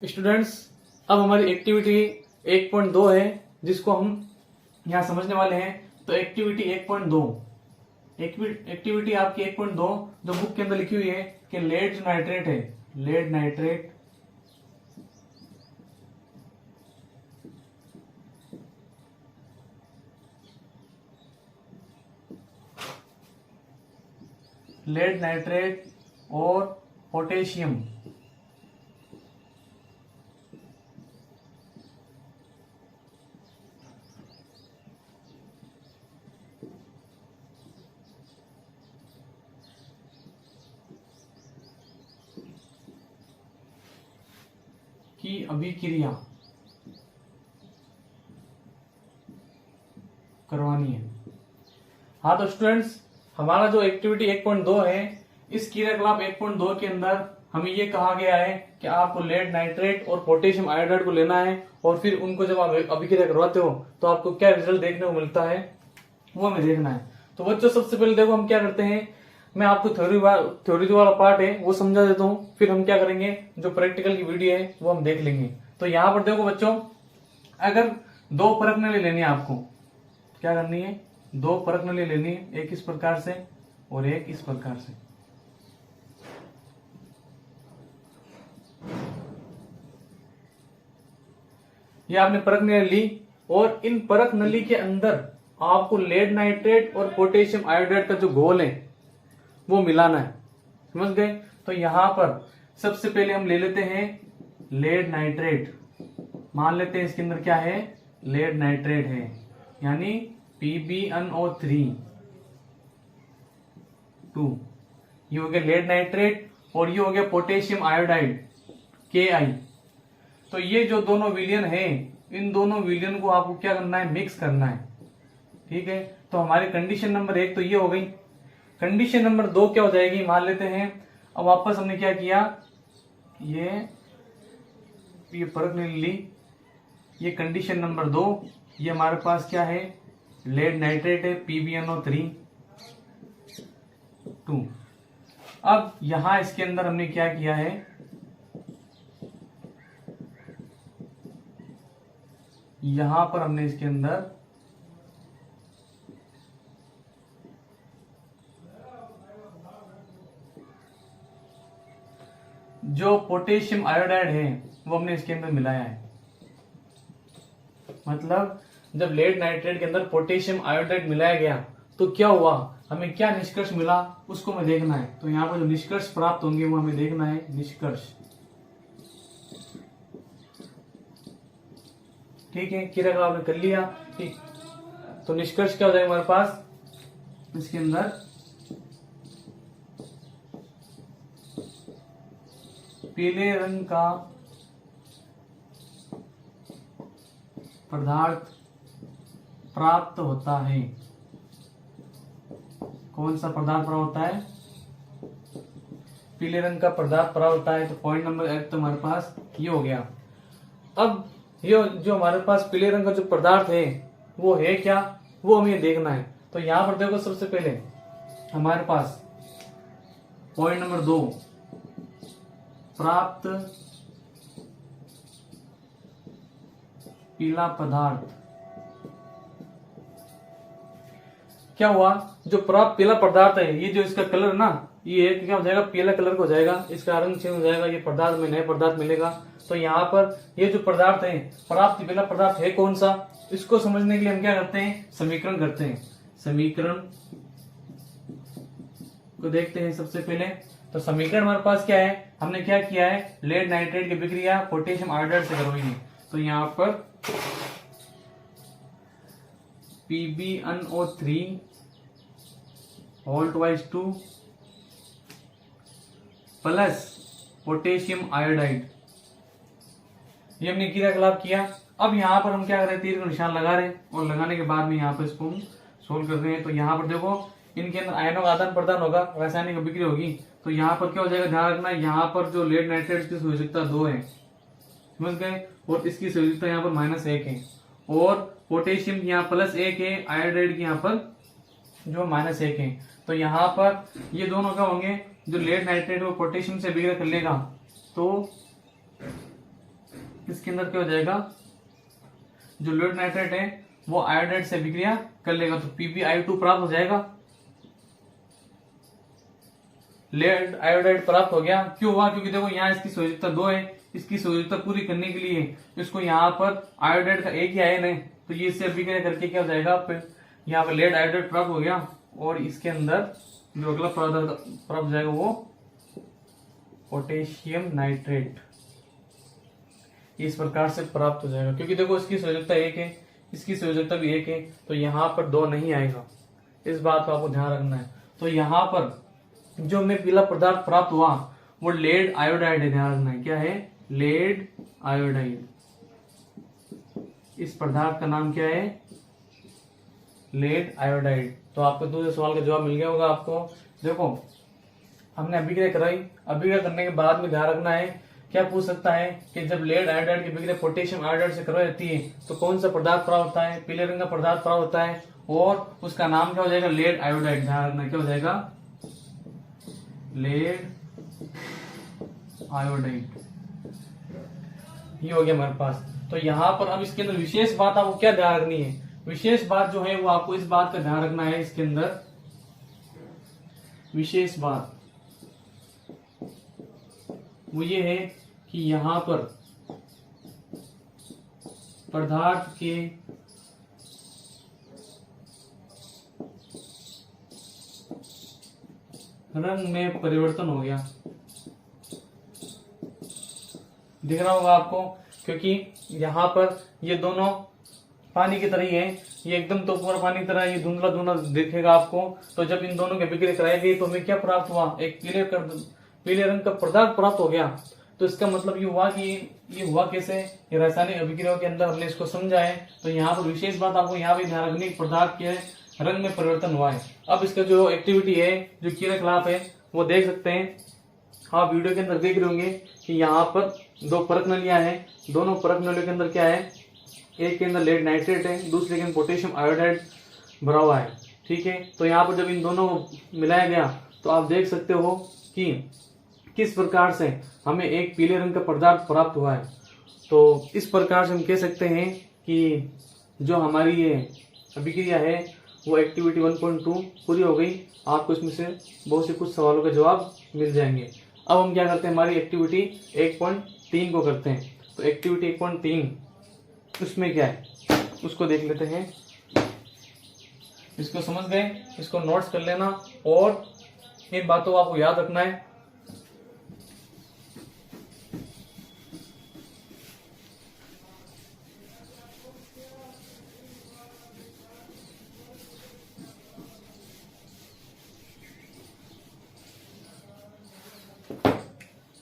Students, अब हमारी activity 1.2 है जिसको हम यहाँ समझने वाले हैं। तो एक्टिविटी 1.2 एक्टिविटी आपकी 1.2 जो बुक के अंदर लिखी हुई है कि लेड जो नाइट्रेट है, लेड नाइट्रेट और पोटेशियम की अभिक्रिया करवानी है। हाँ तो स्टूडेंट्स, हमारा जो एक्टिविटी 1.2 है, इस क्रियाकलाप 1.2 के अंदर हमें ये कहा गया है कि आपको लेड नाइट्रेट और पोटेशियम आयोडाइड को लेना है और फिर उनको जब आप अभिक्रिया करवाते हो तो आपको क्या रिजल्ट देखने को मिलता है वो हमें देखना है। तो बच्चों, सबसे पहले देखो हम क्या करते हैं, मैं आपको थ्योरी जो वाला पार्ट है वो समझा देता हूँ, फिर हम क्या करेंगे जो प्रैक्टिकल की वीडियो है वो हम देख लेंगे। तो यहाँ पर देखो बच्चों, अगर दो परख नली लेनी है, आपको क्या करनी है, दो परख नली लेनी है, एक इस प्रकार से और एक इस प्रकार से। ये आपने परख नली ली और इन परख नली के अंदर आपको लेड नाइट्रेट और पोटेशियम आयोडाइड का जो घोल है वो मिलाना है। समझ गए? तो यहां पर सबसे पहले हम ले लेते हैं लेड नाइट्रेट। मान लेते हैं इसके अंदर क्या है, लेड नाइट्रेट है, यानी PbNO3 2। ये हो गया लेड नाइट्रेट और ये हो गया पोटेशियम आयोडाइड Ki। तो ये जो दोनों विलियन है, इन दोनों विलियन को आपको क्या करना है, मिक्स करना है। ठीक है, तो हमारी कंडीशन नंबर 1 तो ये हो गई। कंडीशन नंबर 2 क्या हो जाएगी, मान लेते हैं अब वापस हमने क्या किया, ये परख ले ली, ये कंडीशन नंबर 2, ये हमारे पास क्या है, लेड नाइट्रेट है PbNO3 2। अब यहां इसके अंदर हमने क्या किया है, यहां पर हमने इसके अंदर जो पोटेशियम आयोडाइड है वो हमने इसके अंदर मिलाया है। मतलब जब लेड नाइट्रेट के अंदर पोटेशियम आयोडाइड मिलाया गया तो क्या हुआ, हमें क्या निष्कर्ष मिला उसको हमें देखना है। तो यहाँ पर जो निष्कर्ष प्राप्त होंगे वो हमें देखना है, निष्कर्ष। ठीक है, क्रियाकलाप आपने कर लिया। ठीक, तो निष्कर्ष क्या हो जाएगा हमारे पास, इसके अंदर पीले रंग का पदार्थ प्राप्त होता है। कौन सा पदार्थ प्राप्त होता है, पीले रंग का पदार्थ प्राप्त होता है। तो पॉइंट नंबर 1 तो हमारे पास ये हो गया। अब ये जो हमारे पास पीले रंग का जो पदार्थ है वो है क्या, वो हमें देखना है। तो यहां पर देखो, सबसे पहले हमारे पास पॉइंट नंबर 2, प्राप्त पीला पदार्थ। क्या हुआ, जो प्राप्त पीला पदार्थ है, ये जो इसका कलर ना, ये क्या हो जाएगा, पीला कलर का हो जाएगा, इसका रंग चेंज हो जाएगा, ये पदार्थ में नया पदार्थ मिलेगा। तो यहाँ पर ये जो पदार्थ है, प्राप्त पीला पदार्थ है कौन सा, इसको समझने के लिए हम क्या करते हैं, समीकरण करते हैं। समीकरण को देखते हैं सबसे पहले। तो समीकरण हमारे पास क्या है, हमने क्या किया है, लेड नाइट्रेट की अभिक्रिया पोटेशियम आयोडाइड से करवाई है। तो यहाँ पर PbNO3 whole twice 2 plus potassium iodide, ये हमने क्रियाकलाप किया। अब यहाँ पर हम क्या कर रहे हैं, तीर का निशान लगा रहे हैं और लगाने के बाद में यहाँ पर इसको हम सोल्व कर रहे हैं। तो यहाँ पर देखो, इनके अंदर आयनों का आदान प्रदान होगा, रासायनिक अभिक्रिया होगी। तो यहाँ पर क्या हो जाएगा, ध्यान रखना, यहाँ पर जो लेड नाइट्रेट की संयोजकता 2 है, समझ गए, और इसकी संयोजकता यहाँ पर -1 है, और पोटेशियम की यहाँ +1 है, आयोडाइड की यहाँ पर जो -1 है। तो यहाँ पर ये दोनों क्या होंगे, जो लेड नाइट्रेट वो पोटेशियम से अभिक्रिया कर लेगा तो इसके अंदर क्या हो जाएगा, जो लेड नाइट्रेट है वो आयोडाइड से अभिक्रिया कर लेगा, तो PbI2 प्राप्त हो जाएगा। लेड आयोडाइड प्राप्त हो गया। क्यों हुआ, क्योंकि देखो यहाँ इसकी संयोजकता 2 है, इसकी संयोजकता पूरी करने के लिए इसको यहाँ पर आयोडाइड का एक ही आयन है, तो ये इससे अभिक्रिया करके क्या हो जाएगा, यहाँ पर लेड आयोडाइड प्राप्त हो गया, और इसके अंदर जो अगला पदार्थ प्राप्त हो जाएगा वो पोटेशियम नाइट्रेट इस प्रकार से प्राप्त हो जाएगा। क्योंकि देखो इसकी संयोजकता 1 है, इसकी संयोजकता भी 1 है, तो यहाँ पर 2 नहीं आएगा, इस बात को आपको ध्यान रखना है। तो यहाँ पर जो हमें पीला पदार्थ प्राप्त हुआ वो लेड आयोडाइड है, ध्यान रखना है, क्या है, लेड आयोडाइड। इस पदार्थ का नाम क्या है, लेड आयोडाइड। तो आपको दूसरे सवाल का जवाब मिल गया होगा आपको। देखो हमने अभिक्रिया कराई, अभिक्रिया करने के बाद में ध्यान रखना है, क्या पूछ सकता है कि जब लेड आयोडाइड की अभिक्रिया पोटेशियम आयोडाइड से करवाई जाती है तो कौन सा पदार्थ प्राप्त होता है, पीले रंग का पदार्थ प्राप्त होता है, और उसका नाम क्या हो जाएगा, लेड आयोडाइड। ध्यान रखना क्या हो जाएगा, लेड आयोडाइड। ये हो गया हमारे पास। तो यहाँ पर अब इसके अंदर विशेष बात आपको क्या ध्यान रखनी है, विशेष बात जो है वो आपको इस बात का ध्यान रखना है, इसके अंदर विशेष बात वो ये है कि यहाँ पर पदार्थ के रंग में परिवर्तन हो गया, दिख रहा होगा आपको, क्योंकि यहाँ पर ये दोनों पानी की तरह ही है, ये एकदम तो पूरा पानी की तरह, ये धुंधला धुंधला दिखेगा आपको। तो जब इन दोनों की अभिक्रिया कराई गई तो हमें क्या प्राप्त हुआ, एक पीले रंग का पदार्थ प्राप्त हो गया। तो इसका मतलब ये हुआ कि ये हुआ कैसे, ये रासायनिक अभिक्रिया के अंदर हमने इसको समझा है। तो यहाँ पर विशेष बात आपको यहाँ भी ध्यान रखनी, पदार्थ के रंग में परिवर्तन हुआ है। अब इसका जो एक्टिविटी है, जो क्रियाकलाप है, वो देख सकते हैं आप वीडियो के अंदर देख रहे होंगे कि यहाँ पर 2 परख नलियां हैं, दोनों परख नलियों के अंदर क्या है, एक के अंदर लेड नाइट्रेट है, दूसरे के अंदर पोटेशियम आयोडाइड भरा हुआ है, ठीक है। तो यहाँ पर जब इन दोनों को मिलाया गया तो आप देख सकते हो कि किस प्रकार से हमें एक पीले रंग का पदार्थ प्राप्त हुआ है। तो इस प्रकार से हम कह सकते हैं कि जो हमारी ये अभिक्रिया है वो एक्टिविटी 1.2 पूरी हो गई। आपको इसमें से बहुत से कुछ सवालों के जवाब मिल जाएंगे। अब हम क्या करते हैं, हमारी एक्टिविटी 1.3 को करते हैं। तो एक्टिविटी 1.3 उसमें क्या है उसको देख लेते हैं। इसको समझ गए, इसको नोट्स कर लेना और इन बातों को आपको याद रखना है।